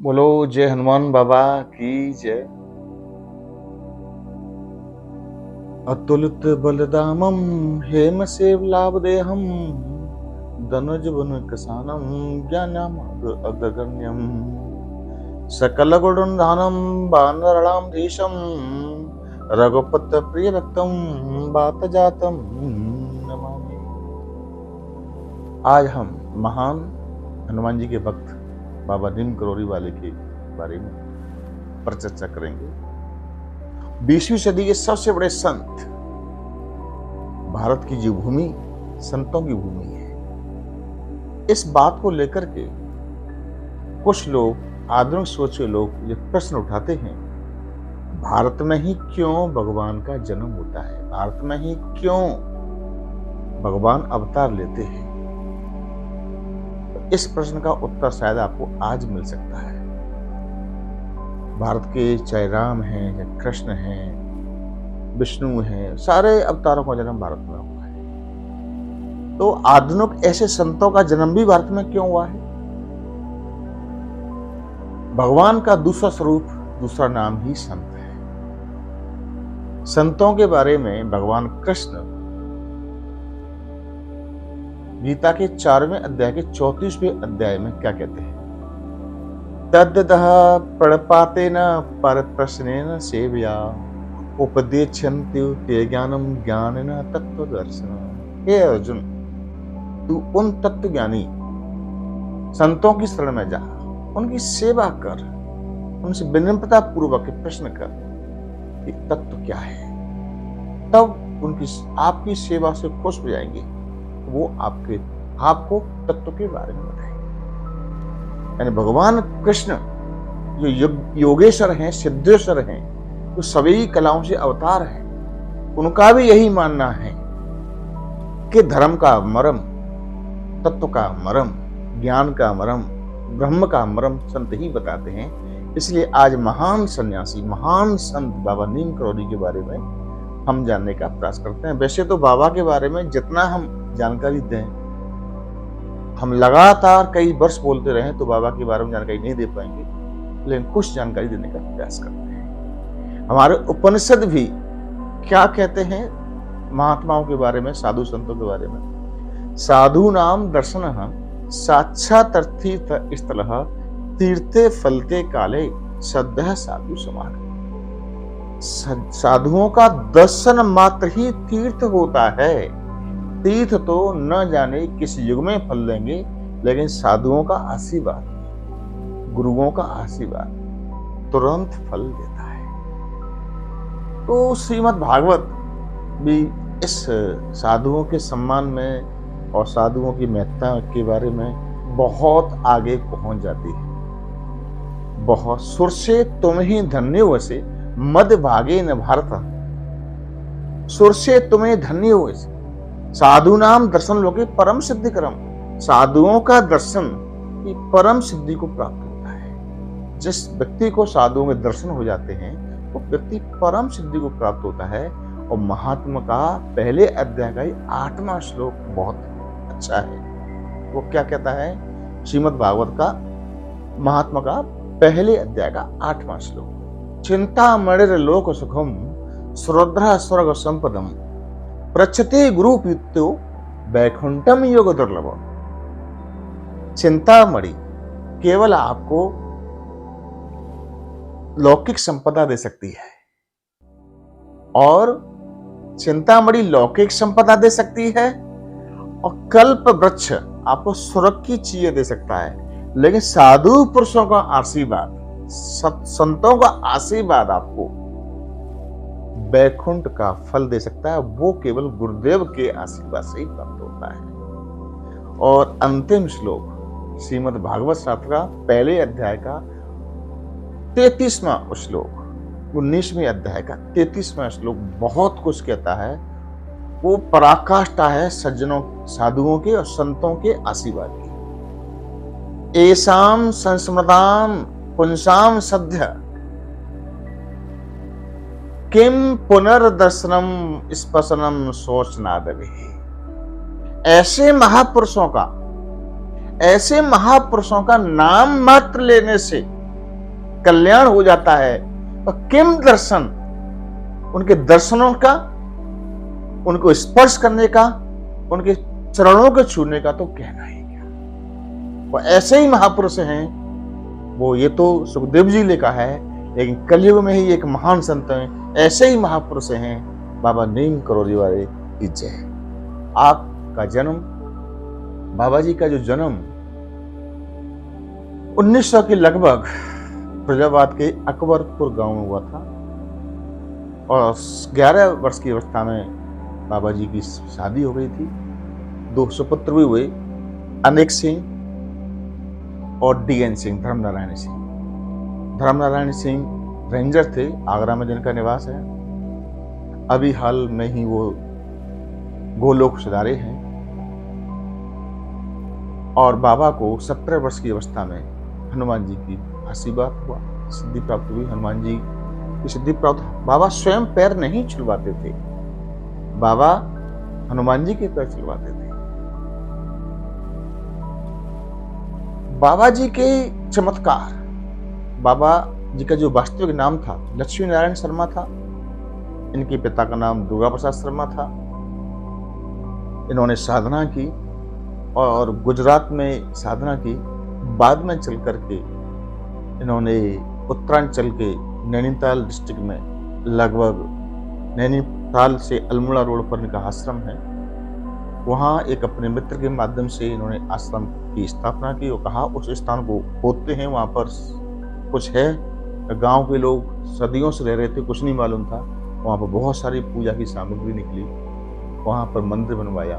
बोलो जय हनुमान बाबा की जय। अतुलित बलदामम हेम सेव लाभदेहम धनुज बन कसानम ज्ञानम अग्रगण्यम सकल गुणधानम बानराणाम धीशम रघुपत प्रिय भक्तम बात जातम नमामि। आज हम महान हनुमान जी के भक्त बाबा नीम करोली वाले के बारे में पर चर्चा करेंगे। 20वीं सदी के सबसे बड़े संत, भारत की जो भूमि संतों की भूमि है, इस बात को लेकर के कुछ लोग, आधुनिक सोच के लोग ये प्रश्न उठाते हैं, भारत में ही क्यों भगवान का जन्म होता है, भारत में ही क्यों भगवान अवतार लेते हैं। इस प्रश्न का उत्तर शायद आपको आज मिल सकता है। भारत के चाहे राम हैं, चाहे कृष्ण हैं, विष्णु हैं, सारे अवतारों का जन्म भारत में हुआ है। तो आधुनिक ऐसे संतों का जन्म भी भारत में क्यों हुआ है? भगवान का दूसरा स्वरूप, दूसरा नाम ही संत है। संतों के बारे में भगवान कृष्ण गीता के 4वें अध्याय के 34वें अध्याय में क्या कहते हैं? तद्दह प्रणपातेन परप्रश्नेन सेवया उपदेच्छन्ति ते ज्ञानम ज्ञानेन तत्त्वदर्शन। हे अर्जुन, तू उन तत्व ज्ञानी संतों की शरण में जा, उनकी सेवा कर, उनसे विनम्रता पूर्वक प्रश्न कर कि तत्व क्या है। तब उनकी आपकी सेवा से खुश हो जाएंगे, वो आपको तत्व के बारे में बताएंगे। यानी भगवान कृष्ण जो योगेश्वर हैं, सिद्धेश्वर हैं, जो सभी कलाओं से अवतार हैं, उनका भी यही मानना है कि धर्म का मर्म, तत्व का मर्म, ज्ञान का मर्म, ब्रह्म का मर्म संत ही बताते हैं। इसलिए आज महान सन्यासी, महान संत बाबा नीम करोली के बारे में हम जानने का प्रयास करते हैं। वैसे तो बाबा के बारे में जितना हम जानकारी दें, हम लगातार कई वर्ष बोलते रहे तो बाबा के बारे में जानकारी नहीं दे पाएंगे, लेकिन कुछ जानकारी देने का प्रयास करते हैं। हमारे उपनिषद भी क्या कहते हैं महात्माओं के बारे में, साधु संतों के बारे में? साधु नाम दर्शन साक्षात तीर्थ स्थल तीर्थे फलते काले सद्यः साधु समागम। साधुओं का दर्शन मात्र ही तीर्थ होता है। तीर्थ तो न जाने किस युग में फल देंगे, लेकिन साधुओं का आशीर्वाद, गुरुओं का आशीर्वाद तुरंत फल देता है। तो श्रीमद् भागवत भी इस साधुओं के सम्मान में और साधुओं की महत्ता के बारे में बहुत आगे पहुंच जाती है। बहुत सुर से तुम ही धन्य वैसे मद भागे न भारत, सुर से तुम्हें धन्य वैसे साधु नाम दर्शन लोके परम सिद्धि करम। साधुओं का दर्शन की परम सिद्धि को प्राप्त होता है। जिस व्यक्ति को साधुओं के दर्शन हो जाते हैं, वो व्यक्ति परम सिद्धि को प्राप्त होता है। और महात्मा का पहले अध्याय का 8वां श्लोक बहुत अच्छा है। वो क्या कहता है? श्रीमद् भागवत का महात्मा का पहले अध्याय का 8वां श्लोक, चिंता मणिर लोक सुखम श्रद्धा स्वर्ग संपदम प्रच्छते गुरु पीत्यो वैकुंठम योग दुर्लभ। चिंतामणि केवल आपको लौकिक संपदा दे सकती है, और चिंतामणि लौकिक संपदा दे सकती है, और कल्प वृक्ष आपको स्वर्ग की चीजें दे सकता है। लेकिन साधु पुरुषों का आशीर्वाद, संतों का आशीर्वाद आपको वैकुंठ का फल दे सकता है। वो केवल गुरुदेव के आशीर्वाद से ही प्राप्त होता है। और अंतिम श्लोक श्रीमद् भागवत शास्त्र का पहले अध्याय का 33वां श्लोक, 19वें अध्याय का 33वां श्लोक बहुत कुछ कहता है। वो पराकाष्ठा है सज्जनों, साधुओं के और संतों के आशीर्वाद की। एसाम संस्मृताम पुंसाम सद्य किम पुनर्दर्शनम स्पर्शनम सोचनादवे। ऐसे महापुरुषों का नाम मात्र लेने से कल्याण हो जाता है, और किम दर्शन, उनके दर्शनों का, उनको स्पर्श करने का, उनके चरणों को छूने का तो कहना ही क्या। वो ऐसे ही महापुरुष हैं, वो ये तो सुखदेव जी लिखा है, लेकिन कलयुग में ही एक महान संत हैं, ऐसे ही महापुरुष हैं बाबा नीम करोली वाले की जय। आपका जन्म, बाबा जी का जो जन्म 1900 के लगभग फिरोजाबाद के अकबरपुर गांव में हुआ था, और 11 वर्ष की अवस्था में बाबा जी की शादी हो गई थी। 2 सुपुत्र भी हुए, अनेक सिंह और DN सिंह, धर्मनारायण सिंह। धर्मनारायण सिंह रेंजर थे, आगरा में जिनका निवास है। अभी हाल में ही वो गोलोक सुधारे हैं। और बाबा को 17 वर्ष की अवस्था में हनुमान जी की आशीर्वाद हुआ, सिद्धि प्राप्त हुई। हनुमान जी की सिद्धि प्राप्त, बाबा स्वयं पैर नहीं छुलवाते थे, बाबा हनुमान जी के पैर छुलवाते थे। बाबा जी के चमत्कार, बाबा जी का जो वास्तविक नाम था लक्ष्मी नारायण शर्मा था। इनके पिता का नाम दुर्गा प्रसाद शर्मा था। इन्होंने साधना की और गुजरात में साधना की। बाद में चल करके इन्होंने उत्तरांचल के नैनीताल डिस्ट्रिक्ट में, लगभग नैनीताल से अल्मोड़ा रोड पर इनका आश्रम है, वहाँ एक अपने मित्र के माध्यम से इन्होंने आश्रम की स्थापना की और कहा उस स्थान को खोदते हैं, वहाँ पर कुछ है। गांव के लोग सदियों से रह रहे थे, कुछ नहीं मालूम था। वहाँ पर बहुत सारी पूजा की सामग्री निकली, वहाँ पर मंदिर बनवाया।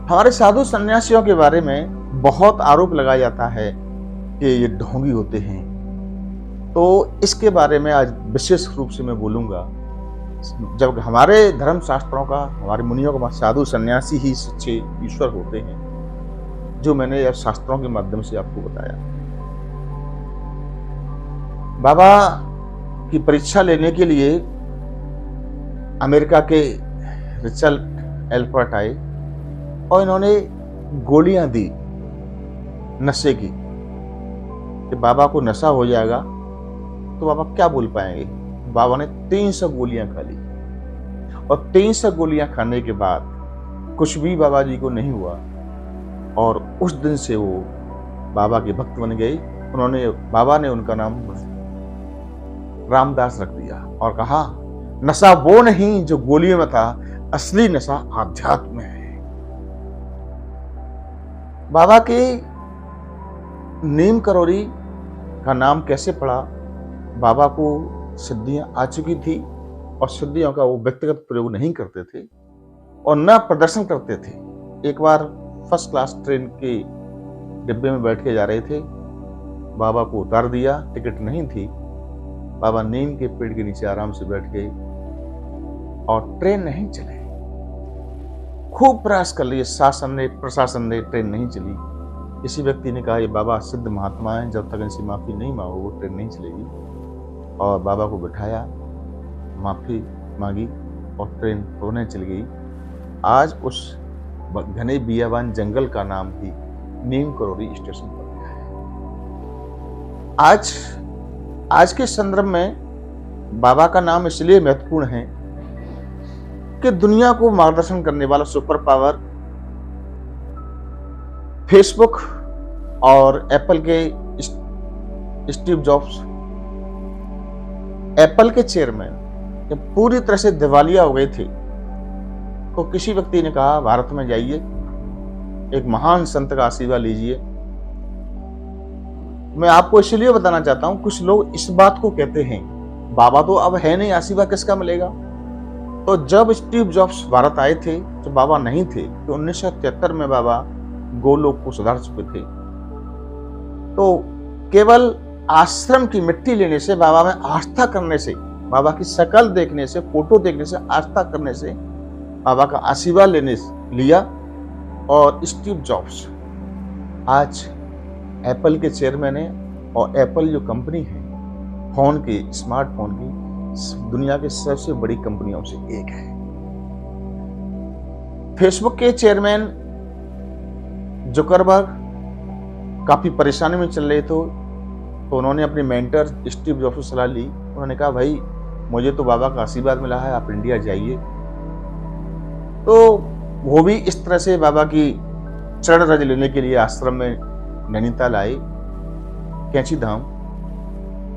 हमारे साधु सन्यासियों के बारे में बहुत आरोप लगाया जाता है कि ये ढोंगी होते हैं, तो इसके बारे में आज विशेष रूप से मैं बोलूँगा। जब हमारे धर्म शास्त्रों का, हमारे मुनियों का साधु सन्यासी ही सच्चे ईश्वर होते हैं, जो मैंने शास्त्रों के माध्यम से आपको बताया। बाबा की परीक्षा लेने के लिए अमेरिका के रिचर्ड एल्पर्ट आए और इन्होंने गोलियां दी नशे की, कि बाबा को नशा हो जाएगा तो बाबा क्या बोल पाएंगे। बाबा ने 300 गोलियां खा ली, और 300 गोलियां खाने के बाद कुछ भी बाबा जी को नहीं हुआ, और उस दिन से वो बाबा के भक्त बन गए। बाबा ने उनका नाम रामदास रख दिया और कहा नशा वो नहीं जो गोलियों में था, असली नशा आध्यात्म में है। बाबा के नीम करोली का नाम कैसे पड़ा? बाबा को सिद्धियां आ चुकी थी, और सिद्धियों का वो व्यक्तिगत प्रयोग नहीं करते थे और न प्रदर्शन करते थे। एक बार फर्स्ट क्लास ट्रेन के डिब्बे में बैठ के जा रहे थे, बाबा को उतार दिया, टिकट नहीं थी। बाबा नीम के पेड़ के नीचे आराम से बैठ गए और ट्रेन नहीं चले। खूब प्रयास कर लिए, प्रशासन ने, ट्रेन नहीं चली। किसी व्यक्ति ने कहा ये बाबा सिद्ध महात्मा हैं, जब तक इनसे माफी नहीं मांगो वो ट्रेन नहीं चलेगी। और बाबा को बिठाया, माफी मांगी और ट्रेन होने चल गई। आज उस घने बियाबान जंगल का नाम भी नीम करोली स्टेशन पर गया है। आज के संदर्भ में बाबा का नाम इसलिए महत्वपूर्ण है कि दुनिया को मार्गदर्शन करने वाला सुपर पावर फेसबुक और एप्पल के स्टीव जॉब्स, एप्पल के चेयरमैन जब पूरी तरह से दिवालिया हो गए थे, तो किसी व्यक्ति ने कहा भारत में जाइए, एक महान संत का आशीर्वाद लीजिए। मैं आपको इसलिए बताना चाहता हूं, कुछ लोग इस बात को कहते हैं बाबा तो अब है नहीं, आशीर्वाद किसका मिलेगा। तो जब स्टीव जॉब्स भारत आए थे, जब बाबा नहीं थे, तो 1973 में बाबा गोलोक को सुधार चुके थे। तो केवल आश्रम की मिट्टी लेने से, बाबा में आस्था करने से, बाबा की शक्ल देखने से, फोटो देखने से, आस्था करने से, बाबा का आशीर्वाद लिया। और स्टीव जॉब्स आज एप्पल के चेयरमैन है, और एप्पल जो कंपनी है फोन की, स्मार्टफोन की, दुनिया की सबसे बड़ी कंपनियों से एक है। फेसबुक के चेयरमैन जुकरबर्ग काफी परेशानी में चल रहे थे, तो उन्होंने अपने मेंटर स्टीव जॉब्स से सलाह ली। उन्होंने कहा, भाई मुझे तो बाबा का आशीर्वाद मिला है, आप इंडिया जाइए। तो वो भी इस तरह से बाबा की चरण रज लेने के लिए आश्रम में नैनीताल आए, कैंची धाम,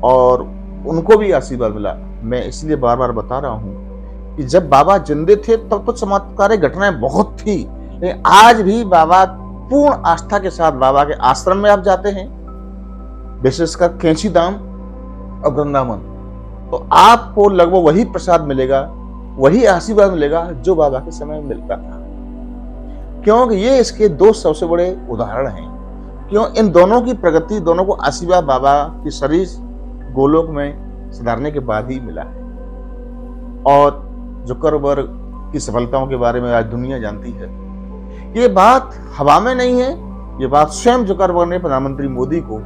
और उनको भी आशीर्वाद मिला। मैं इसलिए बार बार बता रहा हूँ कि जब बाबा जिंदे थे तब तो चमत्कारिक घटनाएं बहुत थी, लेकिन आज भी बाबा पूर्ण आस्था के साथ बाबा के आश्रम में आप जाते हैं, विशेषकर कैंची धाम और वृंदावन, तो आपको लगभग वही प्रसाद मिलेगा, वही आशीर्वाद मिलेगा जो बाबा के समय में मिलता था। क्योंकि ये इसके दो सबसे बड़े उदाहरण हैं। क्यों? इन दोनों की प्रगति, दोनों को आशीर्वाद बाबा की शरीर गोलोक में सुधारने के बाद ही मिला है। और जुकरबर्ग की सफलताओं के बारे में आज दुनिया जानती है। ये बात हवा में नहीं है, ये बात स्वयं जुकरबर्ग ने प्रधानमंत्री मोदी को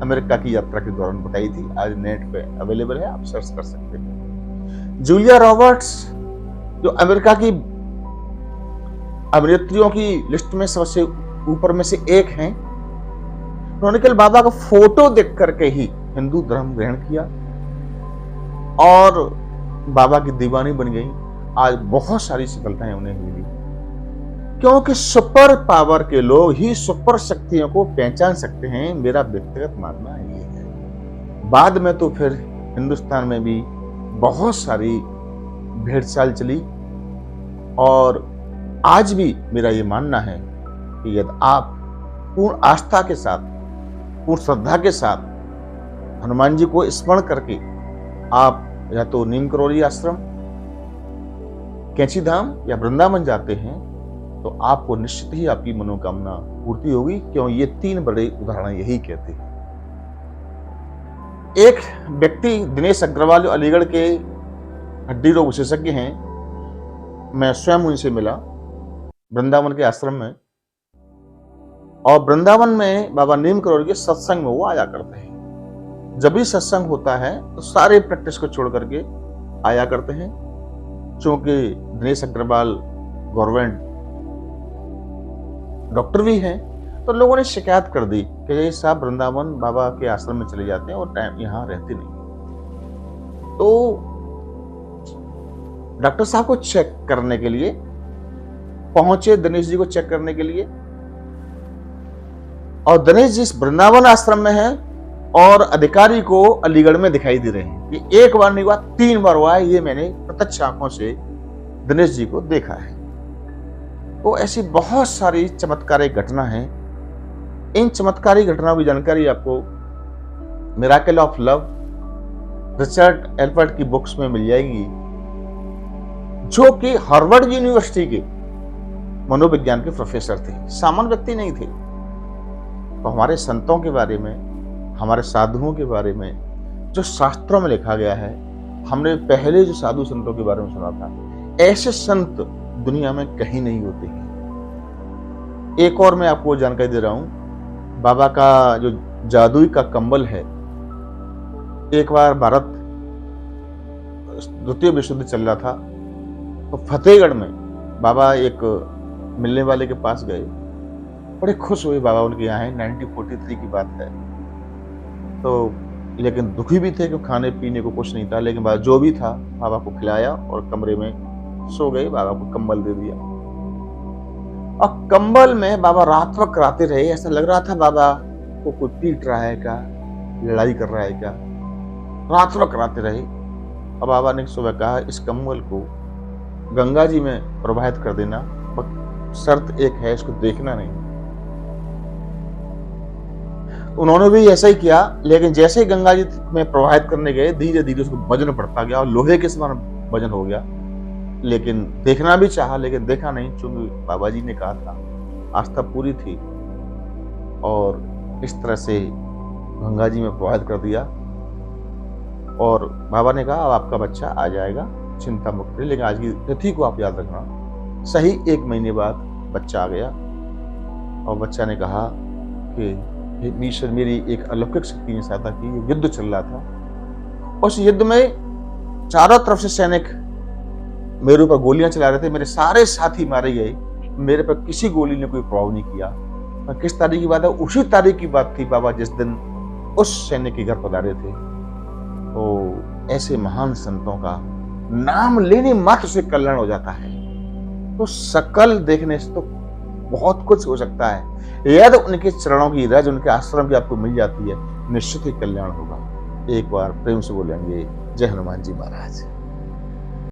अमेरिका की यात्रा के दौरान बताई थी। आज नेट पे अवेलेबल है, आप सर्च कर सकते हैं। जूलिया रॉबर्ट्स जो अमेरिका की अभिनेत्रियों की लिस्ट में सबसे ऊपर में से एक हैं, उन्होंने केवल बाबा का फोटो देख करके ही हिंदू धर्म ग्रहण किया और बाबा की दीवानी बन गई। आज बहुत सारी सफलताएं उन्हें मिली, क्योंकि सुपर पावर के लोग ही सुपर शक्तियों को पहचान सकते हैं। मेरा व्यक्तिगत मानना ये है। बाद में तो फिर हिंदुस्तान में भी बहुत सारी भेड़चाल चली, और आज भी मेरा ये मानना है कि यदि आप पूर्ण आस्था के साथ, पूर्ण श्रद्धा के साथ हनुमान जी को स्मरण करके आप या तो नीम करोली आश्रम, कैंची धाम या वृंदावन जाते हैं, तो आपको निश्चित ही आपकी मनोकामना पूर्ति होगी। क्यों? ये तीन बड़े उदाहरण यही कहते हैं। एक व्यक्ति दिनेश अग्रवाल जो अलीगढ़ के हड्डी रोग विशेषज्ञ हैं, मैं स्वयं उनसे मिला वृंदावन के आश्रम में, और वृंदावन में बाबा नीम करोली के सत्संग में वो आया करते हैं। जब भी सत्संग होता है तो सारे प्रैक्टिस को छोड़ करके आया करते हैं। क्योंकि दिनेश अग्रवाल गवर्नमेंट डॉक्टर भी हैं, तो लोगों ने शिकायत कर दी कि ये साहब वृंदावन बाबा के आश्रम में चले जाते हैं और टाइम यहाँ रहते नहीं। तो डॉक्टर साहब को चेक करने के लिए पहुंचे, दिनेश जी को चेक करने के लिए, और दिनेश जी वृंदावन आश्रम में है और अधिकारी को अलीगढ़ में दिखाई दे रहे हैं। ये एक बार नहीं हुआ, 3 बार हुआ है। ये मैंने प्रत्यक्ष आंखों से दिनेश जी को देखा है। तो ऐसी बहुत सारी चमत्कारिक घटना है। इन चमत्कारिक घटनाओं की जानकारी आपको मिराकल ऑफ लव रिचर्ड एल्पर्ट की बुक्स में मिल जाएगी, जो कि हार्वर्ड यूनिवर्सिटी के मनोविज्ञान के प्रोफेसर थे, सामान्य व्यक्ति नहीं थे। तो हमारे संतों के बारे में, हमारे साधुओं के बारे में जो शास्त्रों में लिखा गया है, हमने पहले जो साधु संतों के बारे में सुना था, ऐसे संत दुनिया में कहीं नहीं होते हैं। एक और मैं आपको जानकारी दे रहा हूं, बाबा का जो जादुई का कंबल है, एक बार भारत द्वितीय विश्व युद्ध चल रहा था, तो फतेहगढ़ में बाबा एक मिलने वाले के पास गए, बड़े खुश हुए। बाबा उनके यहाँ है, 1943 की बात है। तो लेकिन दुखी भी थे कि खाने पीने को कुछ नहीं था, लेकिन बाबा जो भी था बाबा को खिलाया और कमरे में सो गए। बाबा को कंबल दे दिया, और कंबल में बाबा रात भर कराते रहे। ऐसा लग रहा था बाबा को कोई पीट रहा है क्या, लड़ाई कर रहा है क्या, रात भर कराते रहे। और बाबा ने सुबह कहा, इस कंबल को गंगा जी में प्रवाहित कर देना, शर्त एक है, इसको देखना नहीं। उन्होंने भी ऐसा ही किया, लेकिन जैसे ही गंगा जी में प्रवाहित करने गए, धीरे धीरे उसको वजन बढ़ता गया और लोहे के समान वजन हो गया। लेकिन देखना भी चाहा, लेकिन देखा नहीं, क्योंकि बाबा जी ने कहा था, आस्था पूरी थी। और इस तरह से गंगा जी में प्रवाहित कर दिया। और बाबा ने कहा, अब आपका बच्चा आ जाएगा, चिंता मुक्त रहिए, लेकिन आज की तिथि को आप याद रखना। सही 1 महीने बाद बच्चा आ गया, और बच्चा ने कहा कि ईश्वर मेरी एक अलौकिक शक्ति ने सहायता की। युद्ध चल रहा था, उस युद्ध में चारों तरफ से सैनिक मेरे ऊपर गोलियां चला रहे थे, मेरे सारे साथी मारे गए, मेरे पर किसी गोली ने कोई प्रभाव नहीं किया। किस तारीख की बात है? उसी तारीख की बात थी बाबा जिस दिन उस सैन्य के घर पधारे थे। तो ऐसे महान संतों का नाम लेने मात्र से कल्याण हो जाता है। तो सकल देखने से तो बहुत कुछ हो सकता है। यदि उनके चरणों की रज, उनके आश्रम की आपको मिल जाती है, निश्चित ही कल्याण होगा। एक बार प्रेम से बोलेंगे जय हनुमान जी महाराज।